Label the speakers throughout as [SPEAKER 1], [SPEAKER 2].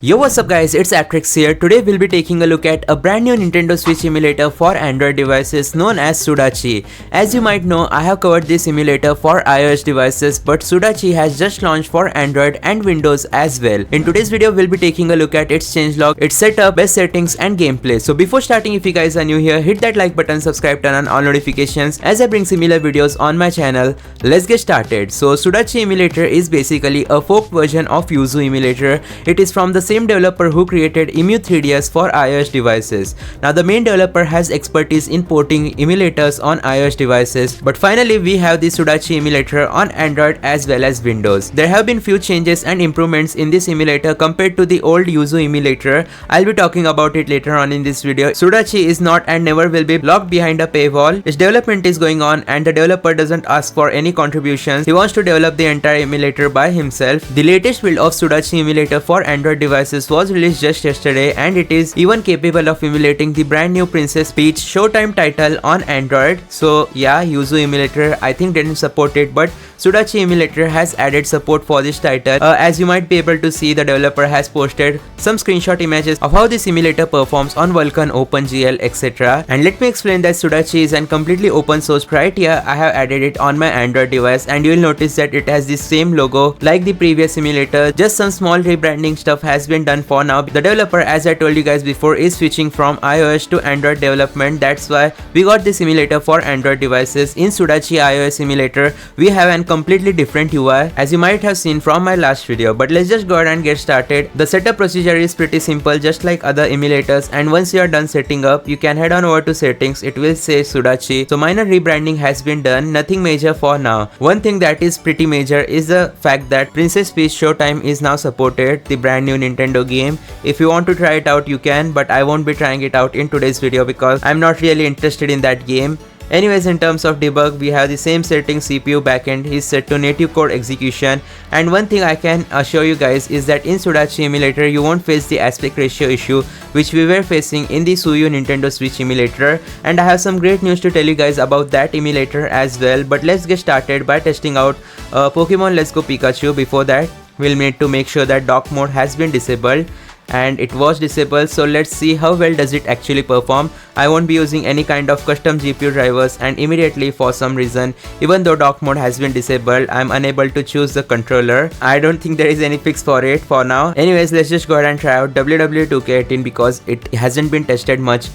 [SPEAKER 1] Yo, what's up guys, it's ApTreX here. Today we'll be taking a look at a brand new Nintendo Switch emulator for Android devices known as Sudachi. As you might know, I have covered this emulator for iOS devices, but Sudachi has just launched for Android and Windows as well. In today's video, we'll be taking a look at its changelog, its setup, best settings and gameplay. So before starting, if you guys are new here, hit that like button, subscribe, turn on all notifications as I bring similar videos on my channel. Let's get started. So Sudachi emulator is basically a forked version of Yuzu emulator. It is from the same developer who created Emu3DS for iOS devices. Now the main developer has expertise in porting emulators on iOS devices, but finally we have the Sudachi emulator on Android as well as Windows. There have been few changes and improvements in this emulator compared to the old Yuzu emulator. I'll be talking about it later on in this video. Sudachi is not and never will be locked behind a paywall. Its development is going on and the developer doesn't ask for any contributions. He wants to develop the entire emulator by himself. The latest build of Sudachi emulator for Android devices was released just yesterday, and it is even capable of emulating the brand new Princess Peach Showtime title on Android. So yeah, Yuzu emulator I think didn't support it, but Sudachi emulator has added support for this title. As you might be able to see, the developer has posted some screenshot images of how this emulator performs on Vulkan, OpenGL, etc. And let me explain that Sudachi is an completely open source. Right here I have added it on my Android device, and you will notice that it has the same logo like the previous emulator. Just some small rebranding stuff has been done for now. The developer, as I told you guys before, is switching from iOS to Android development. That's why we got this emulator for Android devices. In Sudachi iOS emulator, we have an completely different UI, as you might have seen from my last video. But let's just go ahead and get started. The setup procedure is pretty simple, just like other emulators, and once you are done setting up, you can head on over to settings. It will say Sudachi. So minor rebranding has been done, nothing major for now. One thing that is pretty major is the fact that Princess Peach Showtime is now supported, the brand new Nintendo game. If you want to try it out, you can, but I won't be trying it out in today's video because I'm not really interested in that game. Anyways, in terms of debug, we have the same setting. CPU backend is set to native code execution, and one thing I can assure you guys is that in Sudachi emulator you won't face the aspect ratio issue which we were facing in the Suyu Nintendo Switch emulator, and I have some great news to tell you guys about that emulator as well. But let's get started by testing out Pokemon Let's Go Pikachu. Before that, we'll need to make sure that dock mode has been disabled, and it was disabled. So let's see how well does it actually perform. I won't be using any kind of custom GPU drivers, and immediately for some reason, even though dock mode has been disabled, I'm unable to choose the controller. I don't think there is any fix for it for now. Anyways, let's just go ahead and try out WW2K18 because it hasn't been tested much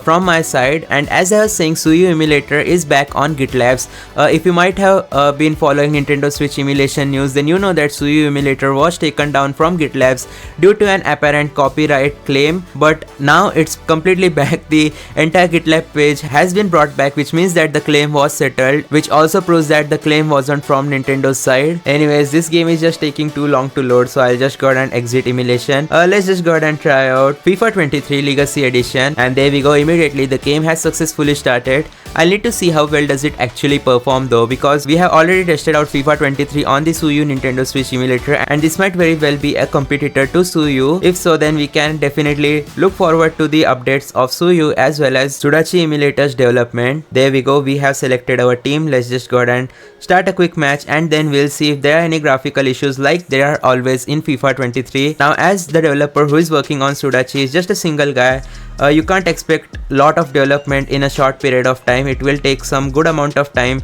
[SPEAKER 1] from my side. And as I was saying, Suyu emulator is back on GitLabs. If you might have been following Nintendo Switch emulation news, then you know that Suyu emulator was taken down from GitLabs due to an apparent copyright claim, but now it's completely back. The entire GitLab page has been brought back, which means that the claim was settled, which also proves that the claim wasn't from Nintendo's side. Anyways, this game is just taking too long to load, so I'll just go ahead and exit emulation. Let's just go ahead and try out FIFA 23 Legacy Edition, and there we go. Immediately the game has successfully started. I'll need to see how well does it actually perform though, because we have already tested out FIFA 23 on the Suyu Nintendo Switch emulator, and this might very well be a competitor to Suyu. If so, then we can definitely look forward to the updates of Suyu as well as Sudachi emulator's development. There we go, we have selected our team. Let's just go ahead and start a quick match, and then we'll see if there are any graphical issues like there are always in FIFA 23. Now, as the developer who is working on Sudachi is just a single guy, you can't expect a lot of development in a short period of time. It will take some good amount of time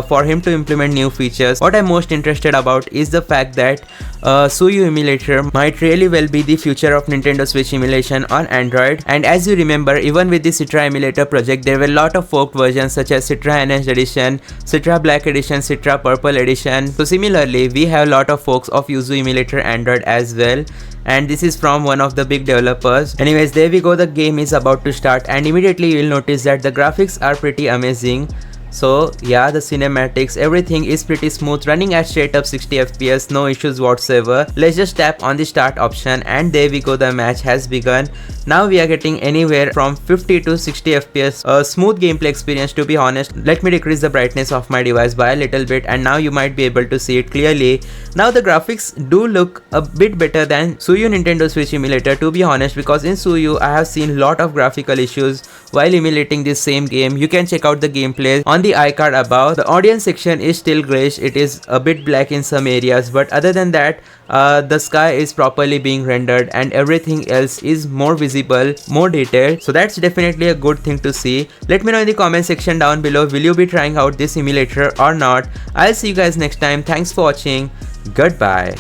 [SPEAKER 1] for him to implement new features. What I'm most interested about is the fact that Suyu emulator might really well be the future of Nintendo Switch emulation on Android. And as you remember, even with the Citra emulator project, there were a lot of forked versions such as Citra Enhanced Edition, Citra Black Edition, Citra Purple Edition. So similarly, we have a lot of forks of Yuzu emulator Android as well, and this is from one of the big developers. Anyways, there we go, the game is about to start, and immediately you will notice that the graphics are pretty amazing. So yeah, the cinematics, everything is pretty smooth, running at straight up 60 FPS, no issues whatsoever. Let's just tap on the start option, and there we go, the match has begun. Now we are getting anywhere from 50 to 60 FPS, a smooth gameplay experience to be honest. Let me decrease the brightness of my device by a little bit, and now you might be able to see it clearly. Now the graphics do look a bit better than Suyu Nintendo Switch emulator, to be honest, because in Suyu I have seen a lot of graphical issues while emulating this same game. You can check out the gameplay on the iCard above, the audience section is still grayish. It is a bit black in some areas, but other than that, the sky is properly being rendered and everything else is more visible, more detailed. So that's definitely a good thing to see. Let me know in the comment section down below, will you be trying out this emulator or not? I'll see you guys next time. Thanks for watching. Goodbye.